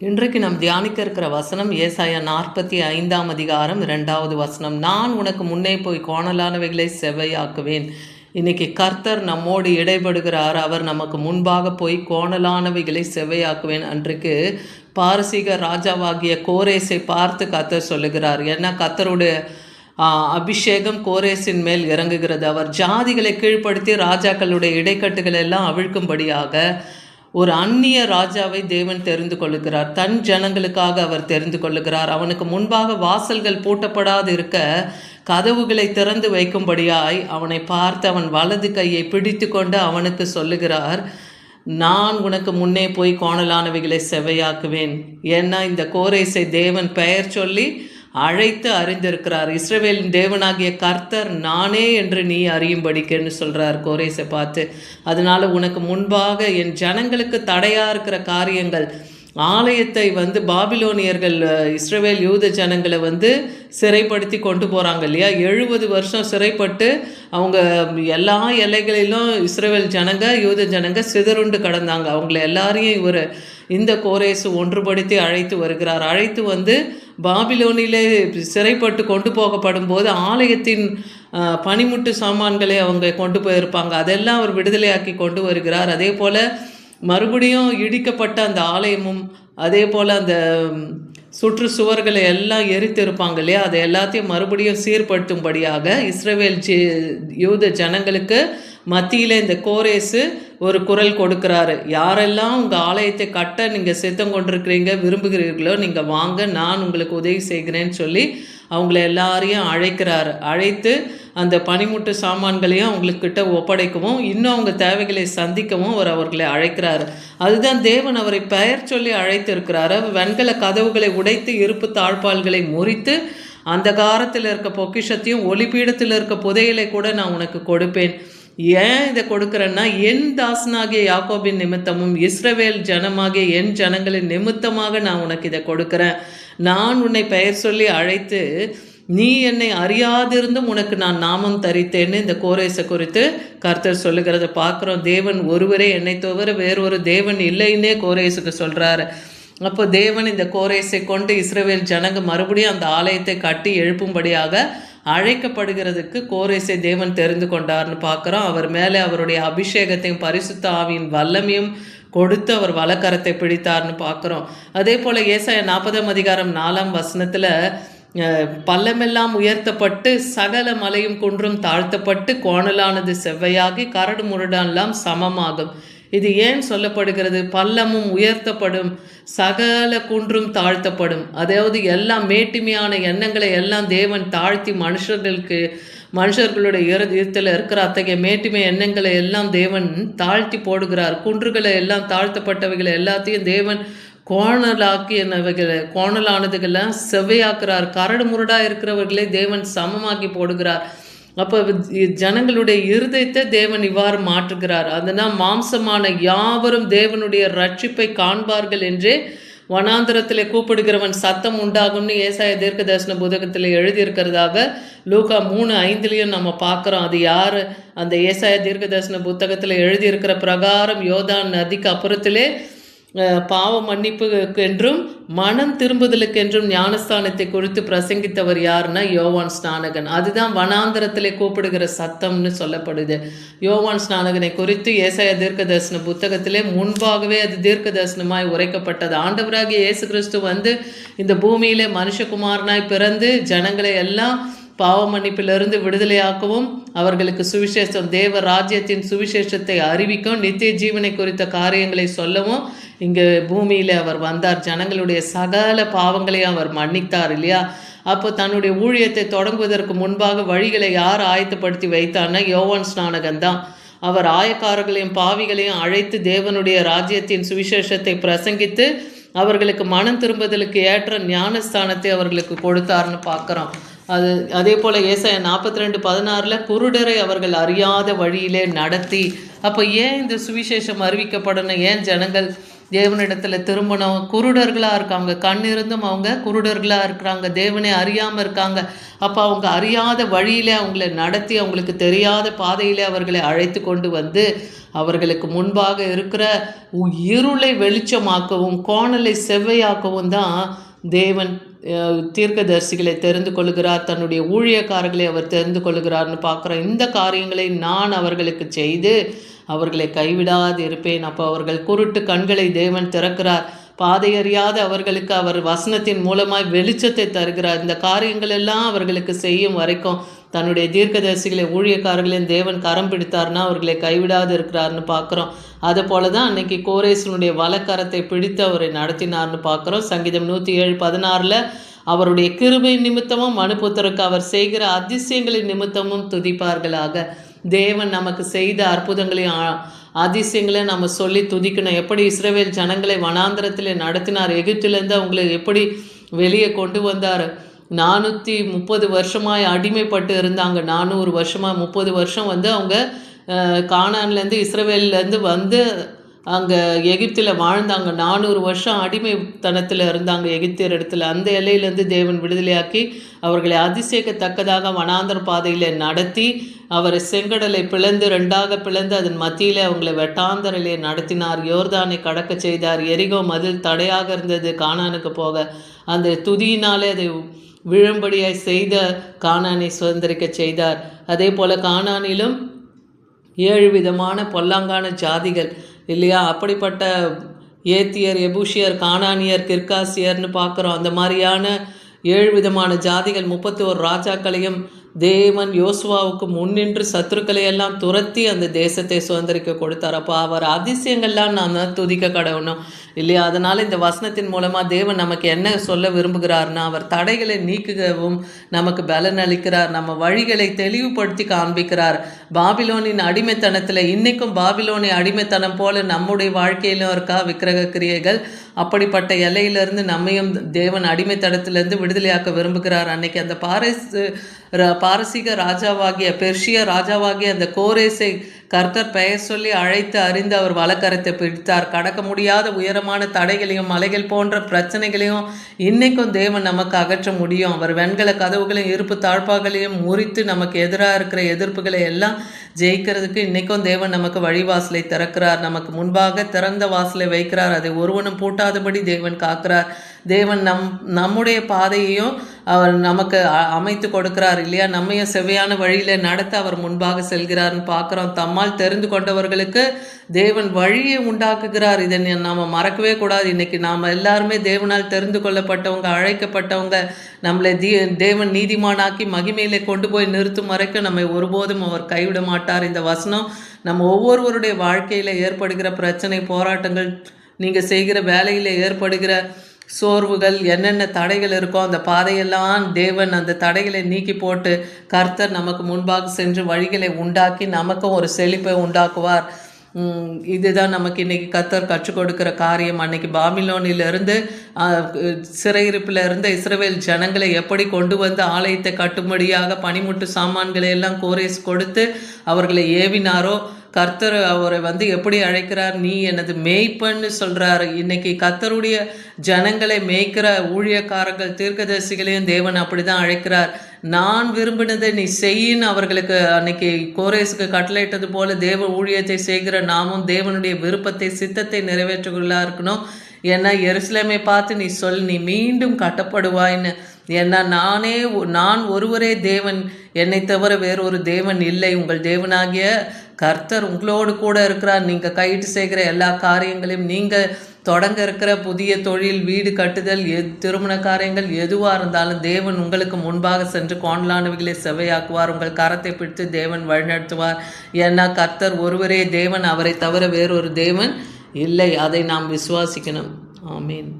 இன்றைக்கு நாம் தியானிக்க இருக்கிற வசனம் ஏசாயா 45 அதிகாரம் 2வது வசனம். நான் உனக்கு முன்னே போய் கோணலானவைகளை செவ்வையாக்குவேன். இன்னைக்கு கர்த்தர் நம்மோடு இடைபடுகிறார். அவர் நமக்கு முன்பாக போய் கோணலானவைகளை செவ்வையாக்குவேன். அன்றைக்கு பாரசீக ராஜாவாகிய கோரேசை பார்த்து கர்த்தர் சொல்லுகிறார். ஏன்னா கர்த்தருடைய அபிஷேகம் கோரேசின் மேல் இறங்குகிறது. அவர் ஜாதிகளை கீழ்ப்படுத்தி ராஜாக்களுடைய இடைக்கட்டுகள் எல்லாம் அவிழ்க்கும்படியாக ஒரு அந்நிய ராஜாவை தேவன் தெரிந்து கொள்ளுகிறார். தன் ஜனங்களுக்காக அவர் தெரிந்து கொள்ளுகிறார். அவனுக்கு முன்பாக வாசல்கள் பூட்டப்படாது இருக்க கதவுகளை திறந்து வைக்கும்படியாய் அவனை பார்த்து அவன் வலது கையை பிடித்து கொண்டு அவனுக்கு சொல்லுகிறார், நான் உனக்கு முன்னே போய் கோணலானவைகளை செவ்வையாக்குவேன். ஏன்னா இந்த கோரேசை தேவன் பெயர் சொல்லி அழைத்து அறிந்திருக்கிறார். இஸ்ரவேலின் தேவனாகிய கர்த்தர் நானே என்று நீ அறியும்படிக்குன்னு சொல்கிறார் கோரேசை பார்த்து. அதனால் உனக்கு முன்பாக என் ஜனங்களுக்கு தடையாக இருக்கிற காரியங்கள், ஆலயத்தை பாபிலோனியர்கள் இஸ்ரவேல் யூத ஜனங்களை சிறைப்படுத்தி கொண்டு போகிறாங்க இல்லையா. 70 வருஷம் சிறைப்பட்டு அவங்க எல்லா எல்லைகளிலும் இஸ்ரவேல் ஜனங்க யூத ஜனங்க சிதறுண்டு கடந்தாங்க. அவங்கள எல்லாரையும் இவர் இந்த கோரேசு ஒன்றுபடுத்தி அழைத்து வருகிறார். அழைத்து பாபிலோனிலே சிறைப்பட்டு கொண்டு போகப்படும் போது ஆலயத்தின் பனிமுட்டு சாமான்களை அவங்க கொண்டு போயிருப்பாங்க. அதெல்லாம் அவர் விடுதலையாக்கி கொண்டு வருகிறார். அதே போல் மறுபடியும் இடிக்கப்பட்ட அந்த ஆலயமும் அதே போல் அந்த சுற்றுச்சுவர்களை எல்லாம் எரித்திருப்பாங்க இல்லையா, அதை எல்லாத்தையும் மறுபடியும் சீர்படுத்தும்படியாக இஸ்ரவேல் யூத ஜனங்களுக்கு மத்தியில் இந்த கோரேசு ஒரு குரல் கொடுக்குறாரு. யாரெல்லாம் உங்கள் ஆலயத்தை கட்ட நீங்கள் சித்தம் கொண்டிருக்கிறீங்க விரும்புகிறீர்களோ நீங்கள் வாங்க, நான் உங்களுக்கு உதவி செய்கிறேன்னு சொல்லி அவங்கள எல்லாரையும் அழைக்கிறாரு. அழைத்து அந்த பனிமுட்டு சாமான்களையும் அவங்களுக்கிட்ட ஒப்படைக்கவும் இன்னும் அவங்க தேவைகளை சந்திக்கவும் அவர் அவர்களை அழைக்கிறாரு. அதுதான் தேவன் அவரை பெயர் சொல்லி அழைத்திருக்கிறாரு. வெண்கல கதவுகளை உடைத்து இருப்பு தாழ்பால்களை முறித்து அந்த காரத்தில் இருக்க பொக்கிஷத்தையும் ஒளிப்பீடத்தில் இருக்க புதையலை கூட நான் உனக்கு கொடுப்பேன். ஏன் இதை கொடுக்குறேன்னா, என் தாசனாகிய யாக்கோபின் நிமித்தமும் இஸ்ரவேல் ஜனமாகிய என் ஜனங்களின் நிமித்தமாக நான் உனக்கு இதை கொடுக்குறேன். நான் உன்னை பெயர் சொல்லி அழைத்து நீ என்னை அறியாதிருந்தும் உனக்கு நான் நாமம் தரித்தேன்னு இந்த கோரேசை குறித்து கர்த்தர் சொல்லுகிறத பார்க்குறோம். தேவன் ஒருவரே, என்னை தவிர வேறொரு தேவன் இல்லைன்னே கோரேசுக்கு சொல்கிறாரு. அப்போ தேவன் இந்த கோரேசை கொண்டு இஸ்ரவேல் ஜனங்க மறுபடியும் அந்த ஆலயத்தை கட்டி எழுப்பும்படியாக அழைக்கப்படுகிறதுக்கு கோரேசை தேவன் தெரிந்து கொண்டார்னு பார்க்குறோம். அவர் மேலே அவருடைய அபிஷேகத்தையும் பரிசுத்த ஆவியின் வல்லமையும் கொடுத்து அவர் வலக்கரத்தை பிடித்தார்னு பார்க்குறோம். அதே போல் ஏசாயா 40 அதிகாரம் 4ஆம் வசனத்தில் பள்ளமெல்லாம் உயர்த்தப்பட்டு சகல மலையும் குன்றும் தாழ்த்தப்பட்டு கோணலானது செவ்வையாகி கரடு முரடெல்லாம் சமமாகும். இது ஏன் சொல்லப்படுகிறது? பள்ளமும் உயர்த்தப்படும், சகல குன்றும் தாழ்த்தப்படும். அதாவது எல்லாம் மேட்டிமையான எண்ணங்களை எல்லாம் தேவன் தாழ்த்தி மனுஷர்களுடைய இருத்தில் இருக்கிற அத்தகைய மேட்டிமை எண்ணங்களை எல்லாம் தேவன் தாழ்த்தி போடுகிறார். குன்றுகளை எல்லாம் தாழ்த்தப்பட்டவைகளை எல்லாத்தையும் தேவன் கோணலானதுகள்லாம் செவ்வையாக்குறார். கரடு முரடாக இருக்கிறவர்களை தேவன் சமமாக்கி போடுகிறார். அப்போ ஜனங்களுடைய இருதயத்தை தேவன் இவ்வாறு மாற்றுகிறார். அதனால் மாம்சமான யாவரும் தேவனுடைய ரட்சிப்பை காண்பார்கள் என்றே வனாந்திரத்தில் கூப்பிடுகிறவன் சத்தம் உண்டாகும்னு ஏசாயா தீர்க்கதரிசன புத்தகத்தில் எழுதியிருக்கிறதாக லூக்கா 3:5 நம்ம பார்க்குறோம். அது யார்? அந்த ஏசாயா தீர்க்கதரிசன புத்தகத்தில் எழுதியிருக்கிற பிரகாரம் யோர்தான் நதிக்கு அப்புறத்திலே பாவ மன்னிப்புக்கு என்றும் மனம் திரும்புதலுக்கென்றும் ஞானஸ்தானத்தை குறித்து பிரசங்கித்தவர் யாருன்னா யோவான் ஸ்நானகன். அதுதான் வனாந்திரத்திலே கூப்பிடுகிற சத்தம்னு சொல்லப்படுது. யோவான் ஸ்நானகனை குறித்து ஏசாயா தீர்க்கதரிசன புத்தகத்திலே முன்பாகவே அது தீர்க்க தரிசனமாய் உரைக்கப்பட்டது. ஆண்டவராகிய இயேசு கிறிஸ்து இந்த பூமியிலே மனுஷகுமாரனாய் பிறந்து ஜனங்களை எல்லாம் பாவ மன்னிப்பிலிருந்து விடுதலையாக்கவும் அவர்களுக்கு சுவிசேஷம், தேவ ராஜ்யத்தின் சுவிசேஷத்தை அறிவிக்கவும் நித்திய ஜீவனை குறித்த காரியங்களை சொல்லவும் இங்கே பூமியில் அவர் வந்தார். ஜனங்களுடைய சகல பாவங்களையும் அவர் மன்னித்தார் இல்லையா. அப்போ தன்னுடைய ஊழியத்தை தொடங்குவதற்கு முன்பாக வழிகளை யார் ஆயத்தப்படுத்தி வைத்தார்னா யோவான் ஸ்நானகன் தான். அவர் ஆயக்காரர்களையும் பாவிகளையும் அழைத்து தேவனுடைய ராஜ்யத்தின் சுவிசேஷத்தை பிரசங்கித்து அவர்களுக்கு மனம் திரும்புதலுக்கு ஏற்ற ஞானஸ்தானத்தை அவர்களுக்கு கொடுத்தார்னு பார்க்குறோம். அதே போல் ஏசாயா 42:16 குருடரை அவர்கள் அறியாத வழியிலே நடத்தி. அப்போ ஏன் இந்த சுவிசேஷம் அறிவிக்கப்படணும்? ஏன் ஜனங்கள் தேவனிடத்தில் திரும்பணும். குருடர்களாக இருக்காங்க, கண் இருந்தும் அவங்க குருடர்களாக இருக்கிறாங்க, தேவனை அறியாமல் இருக்காங்க. அப்போ அவங்க அறியாத வழியிலே அவங்களை நடத்தி, அவங்களுக்கு தெரியாத பாதையிலே அவர்களை அழைத்து கொண்டு வந்து அவர்களுக்கு முன்பாக இருக்கிற இருளை வெளிச்சமாக்கவும் கோணலை செவ்வையாக்கவும் தான் தேவன் தீர்க்கதரிசிகளை தெரிந்து கொள்கிறார். தன்னுடைய ஊழியக்காரர்களை அவர் தெரிந்து கொள்கிறார்னு பார்க்குறோம். இந்த காரியங்களை நான் அவர்களுக்கு செய்து அவர்களை கைவிடாது இருப்பேன். அப்போ அவர்கள் குருட்டு கண்களை தேவன் திறக்கிறார். பாதையறியாத அவர்களுக்கு அவர் வசனத்தின் மூலமாய் வெளிச்சத்தை தருகிறார். இந்த காரியங்கள் எல்லாம் அவர்களுக்கு செய்யும் வரைக்கும் தன்னுடைய தீர்க்கதரிசிகளை ஊழியக்காரர்களையும் தேவன் கரம் பிடித்தார்னா அவர்களை கைவிடாது இருக்கிறார்னு பார்க்குறோம். அதை போல தான் அன்னைக்கு கோரேசனுடைய வலக்கரத்தை பிடித்து அவரை நடத்தினார்னு பார்க்குறோம். சங்கீதம் 107:16 அவருடைய கிருபை நிமித்தமும் மனுபுத்திரருக்கு அவர் செய்கிற அதிசயங்களின் நிமித்தமும் துதிப்பார்களாக. தேவன் நமக்கு செய்த அற்புதங்களையும் அதிசயங்களை நம்ம சொல்லி துதிக்கணும். எப்படி இஸ்ரவேல் ஜனங்களை வனாந்திரத்தில் நடத்தினார், எகிப்திலேருந்து அவங்களை எப்படி வெளியே கொண்டு வந்தார். 430 வருஷமாய் அடிமைப்பட்டு இருந்தாங்க. 400 வருஷமாக 30 வருஷம் அவங்க கானான்லேருந்து இஸ்ரவேல்லேருந்து வந்து அங்கே எகிப்தில் வாழ்ந்தாங்க. 400 வருஷம் அடிமைத்தனத்தில் இருந்தாங்க எகிப்தியர் இடத்துல. அந்த எல்லையிலேருந்து தேவன் விடுதலையாக்கி அவர்களை அதிசயிக்கத்தக்கதாக வனாந்தர பாதையில் நடத்தி அவரை செங்கடலை பிளந்து 2ஆக பிளந்து அதன் மத்தியில் அவங்களை வெட்டாந்தரிலே நடத்தினார். யோர்தானை கடக்க செய்தார். எரிகோ மதில் தடையாக இருந்தது கானானுக்கு போக. அந்த துதியினாலே அதை விழும்படியாய் செய்த கானானை சுதந்திரிக்க செய்தார். அதே போல் கானானிலும் 7 விதமான பொல்லாங்கான ஜாதிகள் இல்லையா, அப்படிப்பட்ட ஏத்தியர், எபூஷியர், கானானியர், கிர்காசியர்னு பார்க்குறோம். அந்த மாதிரியான 7 விதமான ஜாதிகள் 31 ராஜாக்களையும் தேவன் யோசுவாவுக்கு முன்னின்று சத்துருக்களை எல்லாம் துரத்தி அந்த தேசத்தை சுதந்திரிக்க கொடுத்தார். அப்போ அவர் அதிசயங்கள்லாம் நாம் தான் துதிக்க கடவுணும் இல்லையா. அதனால் இந்த வசனத்தின் மூலமாக தேவன் நமக்கு என்ன சொல்ல விரும்புகிறார்னா, அவர் தடைகளை நீக்குகவும் நமக்கு பலன் அளிக்கிறார், நம்ம வழிகளை தெளிவுபடுத்தி காண்பிக்கிறார். பாபிலோனின் அடிமைத்தனத்தில் இன்றைக்கும் பாபிலோனின் அடிமைத்தனம் போல நம்முடைய வாழ்க்கையிலும் இருக்கா விக்கிரக கிரியைகள். அப்படிப்பட்ட எல்லையிலிருந்து நம்மையும் தேவன் அடிமைத்தனத்திலிருந்து விடுதலையாக்க விரும்புகிறார். அன்னைக்கு அந்த பாரசீக ராஜாவாகிய பெர்ஷிய ராஜாவாகிய அந்த கோரேசை கர்த்தர் பெயர் சொல்லி அழைத்து அறிந்து அவர் வலக்கரத்தை பிடித்தார். கடக்க முடியாத உயரமான தடைகளையும் மலைகள் போன்ற பிரச்சனைகளையும் இன்னைக்கும் தேவன் நமக்கு அகற்ற முடியும். அவர் வெண்கல கதவுகளையும் இருப்பு தாழ்பாகளையும் முறித்து நமக்கு எதிராக இருக்கிற எதிர்ப்புகளை எல்லாம் ஜெயிக்கிறதுக்கு இன்னைக்கும் தேவன் நமக்கு வழிவாசலை திறக்கிறார். நமக்கு முன்பாக திறந்த வாசலை வைக்கிறார். அதை ஒருவனும் பூட்டாதபடி தேவன் காக்கிறார். தேவன் நம்முடைய பாதையையும் அவர் நமக்கு அமைத்து கொடுக்கிறார் இல்லையா. நம்மையும் செவ்வையான வழியில் நடத்த அவர் முன்பாக செல்கிறார்னு பார்க்குறோம். தம்மால் தெரிந்து கொண்டவர்களுக்கு தேவன் வழியை உண்டாக்குகிறார். இதை நாம் மறக்கவே கூடாது. இன்றைக்கி நாம் எல்லாருமே தேவனால் தெரிந்து கொள்ளப்பட்டவங்க, அழைக்கப்பட்டவங்க. நம்மளை தேவன் நீதிமானாக்கி மகிமையிலே கொண்டு போய் நிறுத்தும் வரைக்கும் நம்மை ஒருபோதும் அவர் கைவிட மாட்டார். இந்த வசனம் நம்ம ஒவ்வொருவருடைய வாழ்க்கையில் ஏற்படுகிற பிரச்சனை, போராட்டங்கள், நீங்கள் செய்கிற வேலையில் ஏற்படுகிற சோர்வுகள், என்னென்ன தடைகள் இருக்கோ அந்த பாதையெல்லாம் தேவன் அந்த தடைகளை நீக்கி போட்டு கர்த்தர் நமக்கு முன்பாக சென்று வழிகளை உண்டாக்கி நமக்கும் ஒரு செழிப்பை உண்டாக்குவார். இதுதான் நமக்கு இன்றைக்கி கர்த்தர் கற்றுக் கொடுக்கிற காரியம். அன்னைக்கு பாபிலோனிலிருந்து சிறையிருப்பில் இருந்த இஸ்ரவேல் ஜனங்களை எப்படி கொண்டு வந்து ஆலயத்தை கட்டும்படியாக பனிமுட்டு சாமான்களை எல்லாம் கோரேஸ் கொடுத்து அவர்களை ஏவினாரோ, கர்த்தர் அவரை எப்படி அழைக்கிறார், நீ எனது மேய்ப்பன்னு சொல்கிறார். இன்னைக்கு கர்த்தருடைய ஜனங்களை மேய்க்கிற ஊழியக்காரர்கள், தீர்க்கதரிசிகளையும் தேவன் அப்படி தான் அழைக்கிறார். நான் விரும்பினதை நீ செய்யின்னு அவர்களுக்கு அன்னைக்கு கோரேஸுக்கு கட்டளையிட்டது போல தேவ ஊழியத்தை செய்கிற நாமும் தேவனுடைய விருப்பத்தை, சித்தத்தை நிறைவேற்றுகளா இருக்கணும். ஏன்னா எருசலேமை பார்த்து நீ சொல், நீ மீண்டும் கட்டப்படுவாயின்னு. ஏன்னா நான் ஒருவரே தேவன், என்னை தவிர வேறொரு தேவன் இல்லை. உங்கள் தேவனாகிய கர்த்தர் உங்களோடு கூட இருக்கிறார். நீங்கள் கையிட்டு செய்கிற எல்லா காரியங்களையும், நீங்கள் தொடங்க இருக்கிற புதிய தொழில், வீடு கட்டுதல், திருமண காரியங்கள் எதுவாக இருந்தாலும் தேவன் உங்களுக்கு முன்பாக சென்று கோணலானவைகளை செவையாக்குவார். உங்கள் கரத்தை பிடித்து தேவன் வழிநடத்துவார். ஏன்னா கர்த்தர் ஒருவரே தேவன், அவரை தவிர வேறொரு தேவன் இல்லை. அதை நாம் விசுவாசிக்கணும். ஆமீன்.